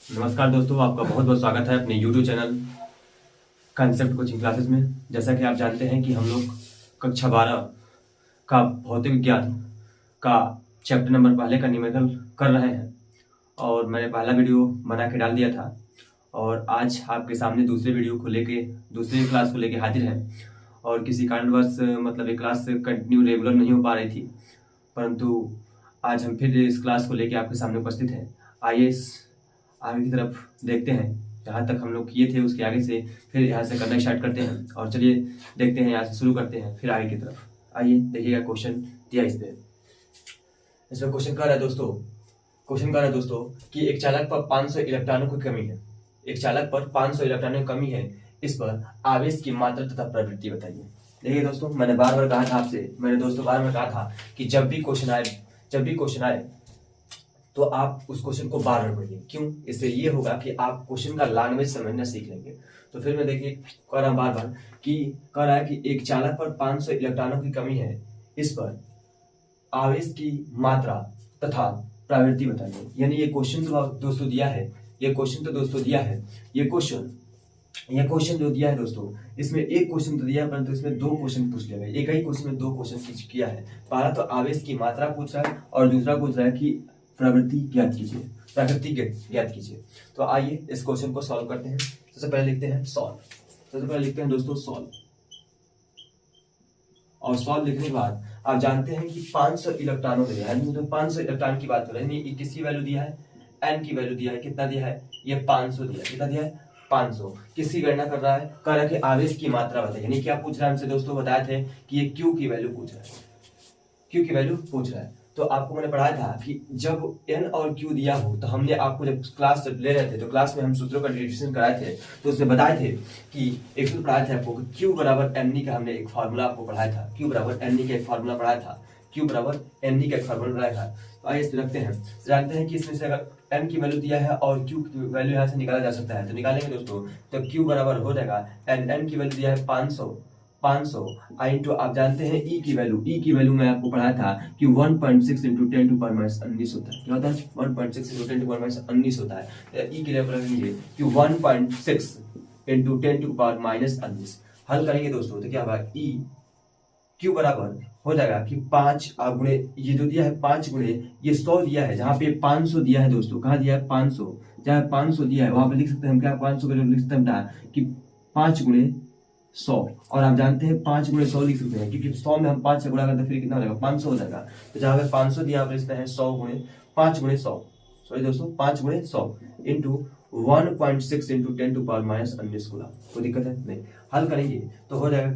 नमस्कार दोस्तों, आपका बहुत बहुत स्वागत है अपने YouTube channel concept coaching classes में। जैसा कि आप जानते हैं कि हम लोग कक्षा 12 का भौतिक विज्ञान का चैप्टर नंबर पहले का न्यूमेरिकल कर रहे हैं और मैंने पहला वीडियो बना के डाल दिया था और आज आपके सामने दूसरे वीडियो को लेके दूसरी क्लास को लेके हाजिर है। और किसी कारणवश मतलब ये क्लास कंटिन्यू रेगुलर नहीं हो पा रही थी, परंतु आज हम फिर इस क्लास को लेके आपके सामने उपस्थित हैं। आइए आगे की तरफ देखते हैं, जहाँ तक हम लोग किए थे उसके आगे से फिर यहाँ से करना स्टार्ट करते हैं। और चलिए देखते हैं, यहाँ से शुरू करते हैं फिर आगे की तरफ। आइए देखिएगा क्वेश्चन दिया इसमें क्वेश्चन कह रहा है दोस्तों कि एक चालक पर 500 इलेक्ट्रॉनों की कमी है। एक चालक पर 500 इलेक्ट्रॉनों की कमी है, इस पर आवेश की मात्रा तथा प्रवृत्ति बताइए। देखिए दोस्तों, मैंने बार बार कहा था कि जब भी क्वेश्चन आए तो आप उस क्वेश्चन को बार बार पढ़िए। क्यों? इससे ये होगा कि आप क्वेश्चन का लैंग्वेज समझना सीख लेंगे। तो फिर मैं देखिए कह रहा हूँ बार बार कि कह रहा है कि एक चालक पर 500 इलेक्ट्रॉनों की कमी है, इस पर आवेश की मात्रा तथा प्रवृत्ति बताइए। यानी ये क्वेश्चन तो दोस्तों दिया है, ये क्वेश्चन जो दिया है दोस्तों, इसमें एक क्वेश्चन तो दिया है परंतु इसमें दो क्वेश्चन पूछ लिया गया। एक ही क्वेश्चन में दो क्वेश्चन किया है। पहला तो आवेश की मात्रा पूछ रहा है और दूसरा पूछ रहा है कि प्रवृत्ति ज्ञात कीजिए। तो आइए इस क्वेश्चन को सॉल्व करते हैं। सबसे पहले लिखते हैं दोस्तों सॉल्व। और सॉल्व लिखने के बाद आप जानते हैं कि 500 इलेक्ट्रॉनों के लिए, तो 500 इलेक्ट्रॉन की बात कर रहे हैं। किसकी वैल्यू दिया है? n की वैल्यू दिया है। कितना दिया है? ये 500 दिया है। कितना दिया है? 500। किसकी गणना कर रहा है? कह रहा है कि आवेश की मात्रा बताइए। यानी क्या पूछ रहा है हमसे दोस्तों? बताए थे कि ये Q की वैल्यू पूछ रहा है। तो आपको मैंने पढ़ाया था कि जब n और q दिया हो तो हमने आपको जब क्लास ले रहे थे तो क्लास में हम सूत्रों का डिस्कशन कराए थे, तो उसमें बताए थे कि एक सूत्र पढ़ाया था आपको कि q बराबर n का हमने एक फार्मूला आपको पढ़ाया था। q बराबर n का एक फार्मूला पढ़ाया था। तो आइए इसमें रखते हैं। जानते हैं कि इसमें से अगर n की वैल्यू दिया है और q की वैल्यू यहाँ से निकाला जा सकता है, तो निकालेंगे दोस्तों। तो q बराबर हो जाएगा n की वैल्यू दिया है 500 इंटू आप जानते हैं e की वैल्यू मैं आपको पढ़ाया था कि 1.6 इंटू 10 टू पावर माइनस 19 होता है। क्या होता है? 1.6 इंटू 10 टू पावर माइनस 19 होता है। e की वैल्यू रखेंगे कि 1.6 इंटू 10 टू पावर माइनस 19। हल करेंगे दोस्तों तो क्या होगा? e q बराबर हो जाएगा कि 5 गुणे ये जो दिया है 5 गुणे ये 100 दिया है। जहाँ पे 500 दिया है दोस्तों, कहाँ दिया है? 500। जहाँ 500 दिया है वहां पे लिख सकते हैं हम क्या? 500 का लिख सकते हैं कि 5 गुणे 100। और आप जानते हैं 5 गुणे 100 लिख सकते हैं क्योंकि 100 में हम 5 से गुणा करते हैं फिर कितना हो जाएगा? 500 हो जाएगा। तो जहाँ पे 500 दिया आप लिखते हैं 5 गुणे 100 सॉरी दोस्तों 5 गुणे 100 into 1.6 into 10 to power minus 19 गुना। कोई दिक्कत है? नहीं। हल करेंगे तो हो जाएगा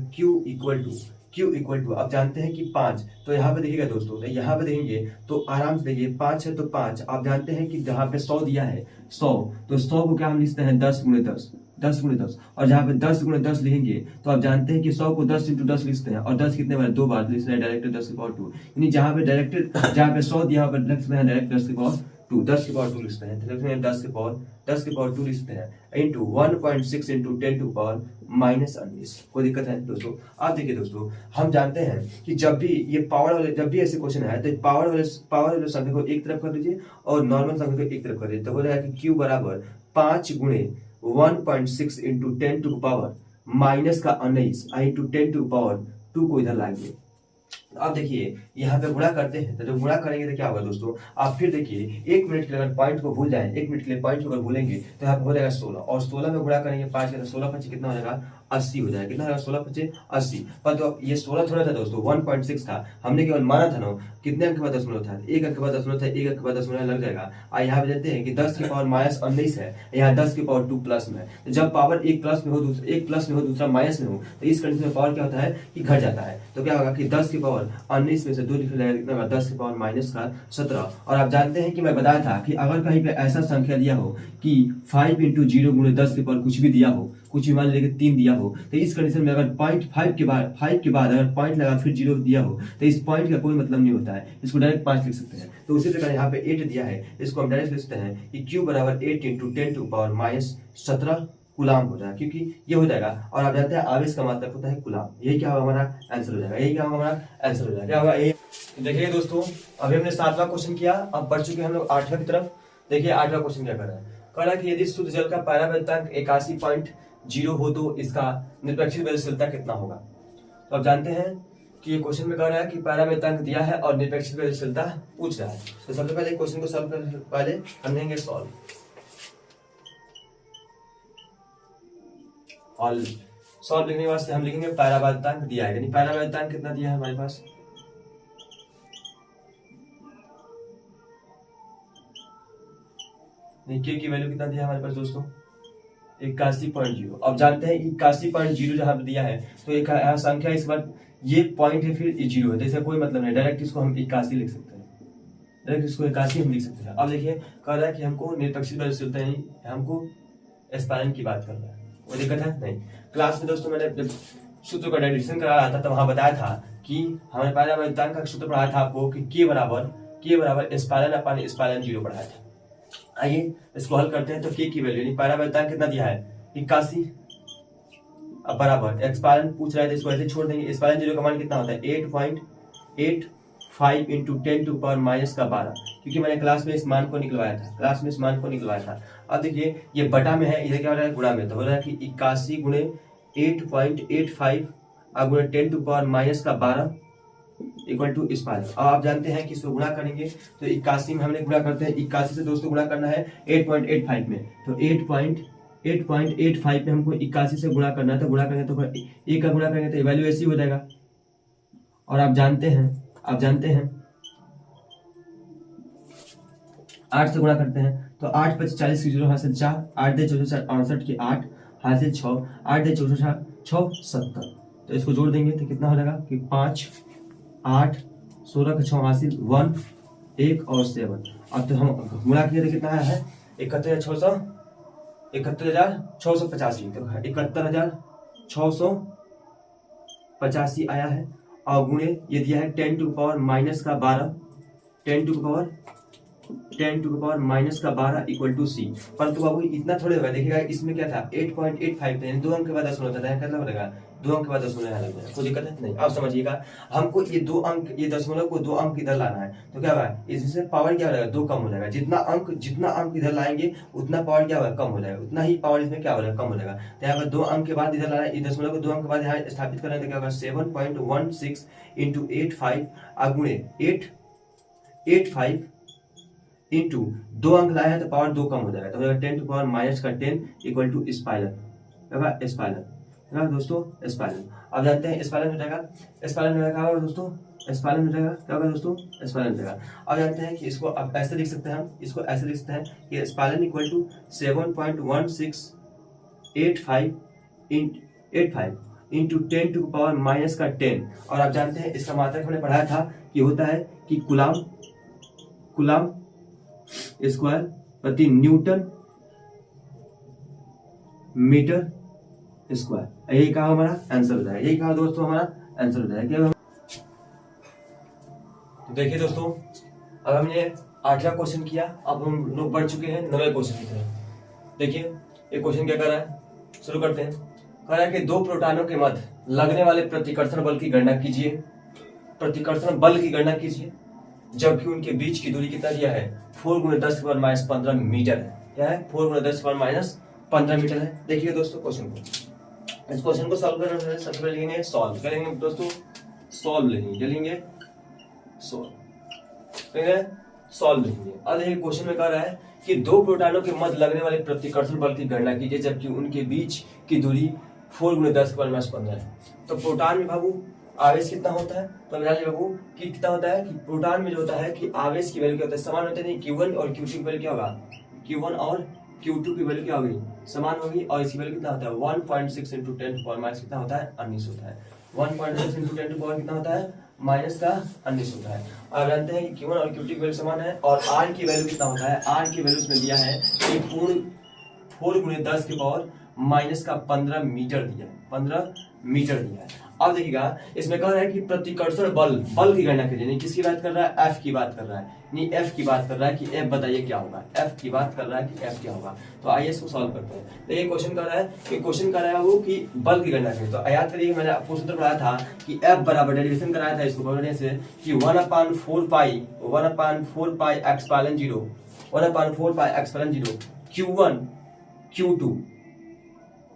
Q इक्वल टू आप जानते हैं कि 5। तो यहाँ पे देखिएगा दोस्तों, तो यहाँ पे देखेंगे तो आराम से देखिए 5 है तो 5। आप जानते हैं कि जहाँ पे 100 दिया है 100, तो 100 को क्या हम लिखते हैं? 10 गुणे 10। और जहाँ पे 10 गुणे 10 लिखेंगे तो आप जानते हैं कि 100 को 10 इंटू 10 लिखते हैं और 10 कितने बार? 2 बार लिखते हैं डायरेक्ट 10 की पावर 2। यानी जहाँ पे 100 दिया पर डायरेक्ट 10 की पावर 2 लिखते हैं। 10 की पावर 2 लिखते हैं into 1.6 into 10 to power minus 19। कोई दिक्कत है दोस्तों? आप देखिए दोस्तों, हम जानते हैं कि जब भी ऐसे क्वेश्चन आए तो पावर वाले संख्या को एक तरफ कर लीजिए और नॉर्मल संख्या को एक तरफ कर लीजिए। तो हो जाएगा कि Q बराबर 5 गुणे 1.6 इंटू 10 टू पावर माइनस का 19 इंटू 10 टू पावर 2 को इधर लाएंगे। अब देखिए यहाँ पे गुणा करते हैं, तो जब गुणा करेंगे तो क्या होगा दोस्तों? आप फिर देखिए 1 मिनट के लिए अगर पॉइंट को भूल जाए, 1 मिनट के लिए पॉइंट को अगर भूलेंगे तो यहाँ पे हो जाएगा 16 और 16 में गुणा करेंगे 5 के, तो 16 पच्चीस कितना हो जाएगा? 80 हो जाएगा। कितना होगा? 16 पच्चीस 80। पर तो ये 16 थोड़ा था दोस्तों, 1.6 था। हमने केवल माना था ना कितने अंक के बाद दशमलव था? 1 अंक के बाद दशमलव था, 1 अंक के बाद दशमलव लग जाएगा। और यहाँ पे देखते हैं कि 10 की पावर माइनस 19 है, यहाँ 10 की पावर 2 प्लस में है। तो जब पावर एक प्लस में हो दूसरा माइनस में हो तो इस कंडीशन में पावर क्या होता है कि घट जाता है। तो क्या होगा कि 10 की पावर 19 में से 2 लिख जाएगा, कितना होगा? 10 की पावर माइनस का 17। और आप जानते हैं कि मैं बताया था कि अगर कहीं पे ऐसा संख्या दिया हो कि 5 इंटू 0 गुणे 10 के पावर कुछ भी दिया हो, कुछ भी मान लीजिए 3 दिया हो, तो इस कंडीशन में अगर पॉइंट 5 के बाद अगर पॉइंट लगा फिर 0 दिया हो तो इस पॉइंट का कोई मतलब नहीं होता है, इसको डायरेक्ट 5 लिख सकते हैं। तो उसी प्रकार यहाँ पे 8 दिया है, इसको हम डायरेक्ट लिख सकते हैं कि Q बराबर 8 इंटू 10 टू पावर माइनस 17 गुलाम हो जाएगा, क्योंकि ये हो जाएगा। और आप जानते हैं आवेश का मतलब होता है गुलाम। यही क्या होगा? हमारा आंसर हो जाएगा। क्या होगा? ये देखिए दोस्तों, अभी हमने 7वां क्वेश्चन किया, अब बढ़ चुके हैं हम लोग 8वां की तरफ। देखिए 8वां क्वेश्चन क्या कर रहा है। कह रहा है कि यदि शुद्ध जल का पैरावेतांक 81.0 हो तो इसका निरपेक्षित गतिशीलता कितना होगा। तो आप जानते हैं कि ये क्वेश्चन में कह रहा है कि पैरावेतांक दिया है और निरपेक्षित गतिशीलता पूछ रहा है। तो सबसे पहले क्वेश्चन को सॉल्व करने से पहले हम लेंगे सॉल्व। और सॉल्व लिखने के बाद हम लिखेंगे पैरावेतांक दिया है, यानी पैरावेतांक कितना दिया है हमारे पास, के की वैल्यू कितना दिया है हमारे पास दोस्तों 81.0। अब जानते हैं 81.0 जहां पर दिया है तो एक संख्या इस बार ये पॉइंट है फिर 0 है, तो इसका कोई मतलब नहीं, डायरेक्ट इसको हम 81 लिख सकते हैं, डायरेक्ट इसको 81 हम लिख सकते हैं। अब देखिए कह रहा है कि हमको निरपेक्षित गतिशीलता यानी हमको स्पालन की बात कर रहा है, कोई दिक्कत है नहीं। क्लास में दोस्तों मैंने जब सूत्र का डेरिवेशन करा रहा था तो वहां बताया था कि हमें पैरावेतांक का सूत्र पढ़ाया था आपको कि के बराबर स्पालन अपन स्पालन 0 पढ़ाया था। आइए इसको हल करते हैं। तो के की वैल्यू यानी पैरावेतांक कितना दिया है 81, अब बराबर स्पालन पूछ रहा है तो इसको ऐसे छोड़ देंगे। स्पालन 0 का मान कितना होता है 8.85 इंटू 10 टू पावर माइनस का 12, क्योंकि मैंने क्लास में इस मान को निकलवाया था। अब देखिए ये बटा में है, इधर क्या हो रहा है गुणा में, तो हो रहा है कि 81 गुणे 8.85 और गुणे 10 टू पावर माइनस का 12 इक्वल टू स्पालन। अब आप जानते हैं कि इसको गुणा करेंगे तो 81 में हमने गुणा करते हैं, 81 से दोस्तों गुणा करना है 8.85 में, तो 8.85 में हमको 81 से गुणा करना है, तो गुणा करेंगे तो एक का गुणा करेंगे तो वैल्यू ऐसी हो जाएगा। और आप जानते हैं 8 से गुणा करते हैं तो 8 5 40 की 0 हाथ से 4, 8 दे 14 68 की 8 हाथ से 6, 8 दे 14 6 70, तो इसको जोड़ देंगे तो कितना हो जाएगा कि 5 8 16 का 6 हासिल 1 1 और 7। अब तो हम गुणा किए तो कितना आया है 71,685, तो 71,685 आया है। और गुणे ये दिया है 10 टू पावर माइनस का 12, 10 टू पावर माइनस का 12 इक्वल टू सी। परंतु बाबू इतना थोड़े होगा, देखिएगा इसमें क्या था 8.85 यानी 2 अंक के बाद 10 होता था, कितना लगेगा 2 अंक के बाद 10 लग जाएगा, कोई दिक्कत है नहीं। अब समझिएगा हमको ये 2 अंक, ये दशमलव को 2 अंक इधर लाना है, तो क्या होगा इससे पावर क्या हो जाएगा 2 कम हो जाएगा। जितना अंक इधर लाएंगे उतना पावर क्या होगा कम हो जाएगा, उतना ही पावर इसमें क्या हो जाएगा कम हो जाएगा। तो यहाँ पर 2 अंक के बाद इधर लाना है, दशमलव को 2 अंक के बाद यहाँ स्थापित करना है, तो क्या होगा 7.16 इंटू 85 गुणे 885 इंटू 2 अंक लाया है तो पावर 2 कम हो जाएगा, तो 10 टू पावर माइनस का 10 इक्वल टू स्पालन दोस्तों स्पालन। अब जानते हैं स्पालन हो जाएगा दोस्तों स्पालन हो जाएगा। अब जानते हैं कि इसको अब ऐसे लिख सकते हैं कि स्पालन equal to 7.1685 into 10 to power minus का 10। और आप जानते हैं इसका मात्रक हमने पढ़ाया था कि होता है कि कूलाम स्क्वायर प्रति न्यूटन मीटर स्क्वायर। यही कहा हमारा आंसर हो जाएगा, यही कहा दोस्तों हमारा आंसर हो जाएगा। तो देखिए दोस्तों अब हमने 8वां क्वेश्चन किया, अब हम लोग बढ़ चुके हैं 9वें क्वेश्चन की तरफ। देखिए ये क्वेश्चन क्या कर रहा है, शुरू करते हैं। कह रहा है कि 2 प्रोटॉनों के मध्य लगने वाले प्रतिकर्षण बल की गणना कीजिए जबकि उनके बीच की दूरी कितना दिया है 4 × 10⁻15 मीटर है। क्या है 4 × 10⁻15 मीटर है। देखिए दोस्तों क्वेश्चन को, इस क्वेश्चन को सॉल्व करने से सबसे पहले लिखेंगे सॉल्व करेंगे दोस्तों, सॉल्व लिखेंगे। अब देखिए क्वेश्चन में कह रहा है कि 2 प्रोटॉनों के मध्य लगने वाले प्रतिकर्षण बल की गणना कीजिए जबकि उनके बीच की दूरी 4 × 10⁻15 है। तो प्रोटॉन में बाबू आवेश कितना होता है, तो बाबू कि कितना होता है कि प्रोटॉन में जो होता है कि आवेश की वैल्यू क्या होता है समान होते हैं, Q1 और Q2 की वैल्यू क्या होगा, Q1 और Q2 की वैल्यू क्या होगी समान होगी। और इसकी वैल्यू कितना होता है 1.6 इंटू 10 टू पावर माइनस कितना होता है 19 होता है। 1.6 इंटू 10 टू पावर कितना होता है माइनस का 19 होता है। आप जानते हैं कि Q1 और Q2 की वैल्यू समान है। और R की वैल्यू कितना होता है, R की वैल्यू उसमें दिया है कि पूर्ण 4 × 10 की पावर माइनस का 15 मीटर दिया है। अब देखिएगा इसमें कह रहा है कि प्रतिकर्षण बल की गणना कीजिए, किसकी बात कर रहा है F की बात कर रहा है, नहीं F की बात कर रहा है कि F बताइए क्या होगा, F की बात कर रहा है कि F क्या होगा। तो आइए इसको सॉल्व करते हैं। तो ये क्वेश्चन कर रहा है वो कि बल की गणना कीजिए। तो याद करिए मैंने आपको सूत्र पढ़ाया था कि F बराबर डेरिवेशन कराया था इसको पढ़ने से कि 1/4 pi epsilon 0 1/4 pi exponent 0 Q1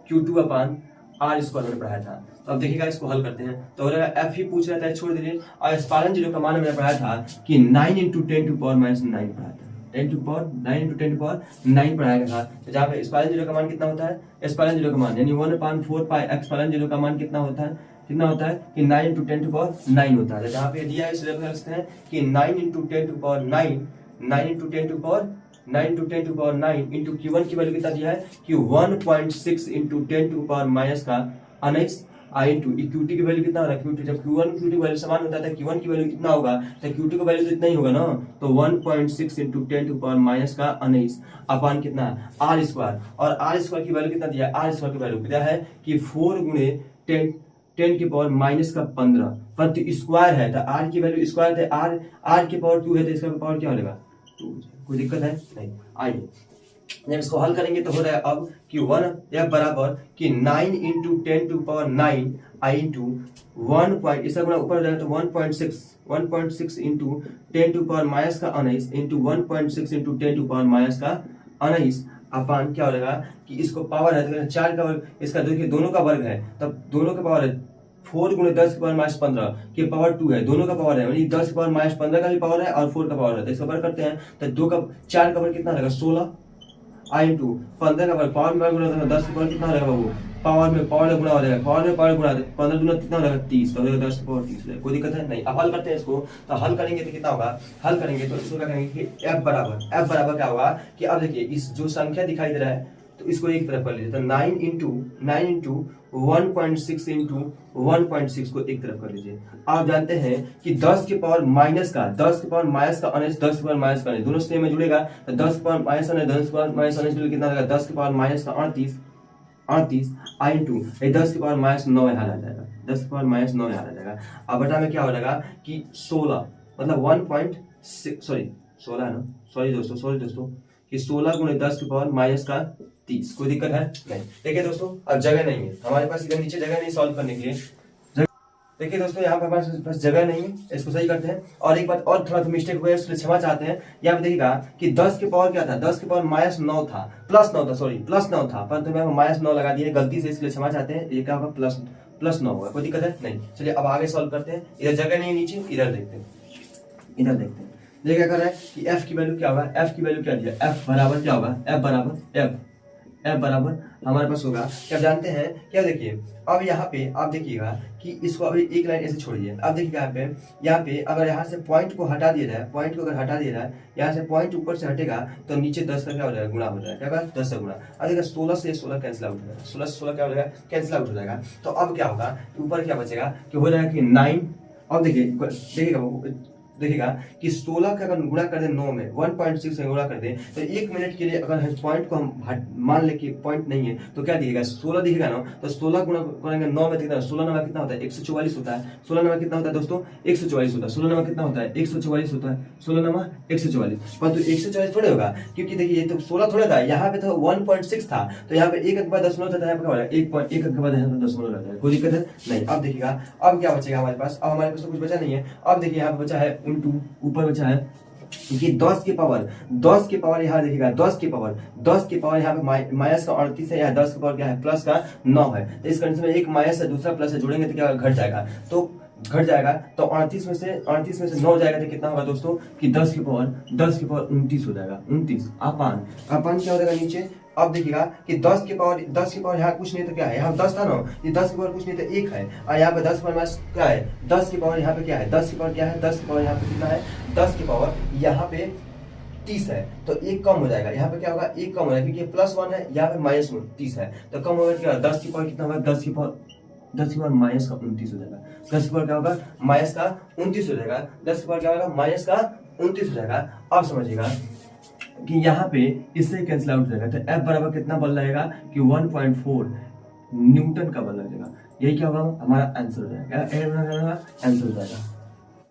Q2 upon r square मैंने पढ़ाया था। तो अब देखिएगा इसको हल करते हैं। तो अगर एफ ही पूछ रहा था छोड़ दीजिए, और एक्सपोनेंट 0 का मान मैंने पढ़ाया था कि 9 × 10⁻⁹ पढ़ाया था, 9 × 10⁻⁹ पढ़ाया था। तो जहाँ पे एक्सपोनेंट 0 का मान कितना होता है, एक्सपोनेंट 0 का मान यानी 1/4 पाई एक्सपोनेंट 0 का मान कितना होता है कि 9 × 10⁻⁹ होता है। जहाँ पे दिया है इस लिख सकते हैं कि 9 × 10⁻9 इंटू Q1 की वैल्यू कितना दिया है कि 1.6 × 10⁻⁻⁰ इंटू Q2 की वैल्यू कितना हो रहा है, Q2 जब Q1 Q2 की वैल्यू समान होता है तो Q1 की वैल्यू कितना होगा, तो Q2 का वैल्यू तो इतना ही होगा ना। तो 1.6 × 10⁻⁻⁰ अपान कितना आर स्क्वायर, और आर स्क्वायर की वैल्यू कितना दिया है, आर स्क्वायर की वैल्यू क्या है कि 4 × 10⁻⁻15 पर स्क्वायर है तो आर की वैल्यू स्क्वायर है, आर की पावर 2 है तो इसका पावर क्या हो जाएगा 2। कोई दिक्कत है नहीं। आइए जब इसको हल करेंगे तो हो रहा है अब कि 1 f बराबर कि 9 × 10⁹ I इंटू 1 इसका गुणा ऊपर हो जाएगा तो 1.6 × 10⁻⁻⁰ इंटू 1.6 × 10⁻⁻⁰ अपान क्या हो जाएगा कि इसको पावर है तो 4 का वर्ग, इसका देखिए दोनों का वर्ग है तब दोनों का पावर है 4 × 10⁻⁻15 की पावर 2 है, दोनों का पावर है यानी 10⁻⁻15 का भी पावर है और 4 का पावर है। तो इसका वर्ग करते हैं तो 4 का वर्ग कितना रहेगा 16 I इंटू 15 का वर्ग पावर में गुणा 10 का पावर कितना रहेगा बाबू, पावर में पावर गुणा हो जाएगा, पावर में पावर गुणा 15 दूना कितना रहेगा 30, तो 10 की पावर 30 रहेगा। कोई दिक्कत है नहीं। अब हल करते हैं इसको, तो हल करेंगे तो कितना होगा, हल करेंगे तो इसको क्या करेंगे कि f बराबर क्या होगा कि अब देखिए इस जो संख्या दिखाई दे रहा है तो इसको एक तरफ कर लीजिए, तो 9 इंटू 1.6 इंटू 1.6 को एक तरफ कर लीजिए। आप जानते हैं कि 10 के पावर माइनस का अनस 10 के पावर माइनस का अनस दोनों सेम में जुड़ेगा, तो 10 के पावर माइनस अनस 10 के पावर माइनस अनस कितना रहेगा 10 के पावर माइनस का 38 आई इंटू 10 के पावर माइनस 9 यहाँ आ जाएगा, 10 के पावर माइनस 9 यहाँ आ जाएगा। अब बटा में क्या हो जाएगा कि 16 मतलब 1.6 16 है ना, सॉरी दोस्तों कि 16 × 10 के पावर माइनस का 30। कोई दिक्कत है नहीं। देखिए दोस्तों अब जगह नहीं है हमारे पास, इधर नीचे जगह नहीं सॉल्व करने के लिए। देखिए दोस्तों यहाँ पर हमारे पास जगह नहीं है, इसको सही करते हैं। और एक बात और थोड़ा सा मिस्टेक हुआ है उसके लिए क्षमा चाहते हैं। यहाँ पे देखिएगा कि 10 के पावर क्या था, 10 के पावर माइनस 9 था, प्लस 9 था परंतु मैं माइनस 9 लगा दिए गलती से, इसलिए क्षमा चाहते हैं। ये क्या होगा प्लस 9 होगा। कोई दिक्कत है नहीं। चलिए अब आगे सॉल्व करते हैं। इधर जगह नहीं है नीचे, इधर देखते हैं। देखिए क्या कर रहा है कि f की वैल्यू क्या होगा, f की वैल्यू क्या दिया, f बराबर क्या होगा, f बराबर हमारे पास होगा क्या जानते हैं क्या। देखिए अब यहाँ पे आप देखिएगा कि इसको अभी एक लाइन ऐसे छोड़िए। अब देखिए यहाँ पे अगर यहाँ से पॉइंट को हटा दिया जाए, पॉइंट को अगर हटा दिया जाए, यहाँ से पॉइंट ऊपर से हटेगा तो नीचे 10 का क्या हो जाएगा गुणा हो जाएगा, क्या होगा 10 का गुणा। अब देखिए 16 से 16 कैंसिल आउट हो जाएगा, 16 से 16 क्या हो जाएगा कैंसिल आउट हो जाएगा। तो अब क्या होगा ऊपर क्या बचेगा कि हो जाएगा कि 9। अब देखिएगा कि 16 का अगर गुणा कर दे 9 में 1.6 से गुणा कर दे तो 1 मिनट के लिए अगर पॉइंट को हम मान ले कि पॉइंट नहीं है तो क्या दिखेगा 16 दिखेगा ना। तो 16 गुणा करेंगे 9 में कितना, 16 9 कितना होता है 144 होता है। 16 9 कितना होता है दोस्तों 144 होता है। 16 9 कितना होता है 144 होता है। 16 9 144 परंतु 144 थोड़े होगा क्योंकि देखिए ये तो 16 थोड़े था, यहाँ पे तो 1.6 था तो यहाँ पे 1 अंक बाद दशमलव था, यहाँ पे क्या हो रहा है 1 अंक बाद यहाँ पे दशमलव रहता है। कोई दिक्कत है नहीं। अब देखिएगा अब क्या बचेगा हमारे पास, अब हमारे पास तो कुछ बचा नहीं है। अब देखिए यहाँ पे बचा है ऊपर बचा है कि 10 के पावर यहाँ देखिएगा 10 के पावर यहाँ पे माइनस का 38 है, यहाँ 10 के पावर क्या है प्लस का 9 है। तो इस कंडीशन में एक माइनस है दूसरा प्लस है, जोड़ेंगे तो क्या घट जाएगा, तो 38 में से 9 जाएगा तो कितना होगा दोस्तों कि 10 के पावर 29 हो जाएगा, 29 अपान क्या हो जाएगा नीचे। अब देखिएगा कि 10 के पावर यहाँ कुछ नहीं तो क्या है, यहाँ 10 था ना, ये 10 के पावर कुछ नहीं तो 1 है, और यहाँ पे 10 पावर माइनस क्या है 10 के पावर यहाँ पे क्या है 10 के पावर क्या है 10 के पावर यहाँ पे कितना है 10 के पावर यहाँ पे 30 है तो 1 कम हो जाएगा। यहाँ पे क्या होगा 1 कम हो जाएगा क्योंकि +1 है, यहाँ पे -30 है तो कम होगा क्या 10 की पावर कितना होगा 10 की पावर माइनस का 29 हो जाएगा। 10 की पावर क्या होगा माइनस का 29 हो जाएगा। 10 की पावर क्या होगा माइनस का 29 हो जाएगा। अब समझिएगा कि यहाँ पे इससे कैंसिल आउट हो जाएगा तो F बराबर कितना बल लगेगा कि 1.4 न्यूटन का बल लगेगा। यही क्या होगा हमारा आंसर हो जाएगा, आंसर हो जाएगा।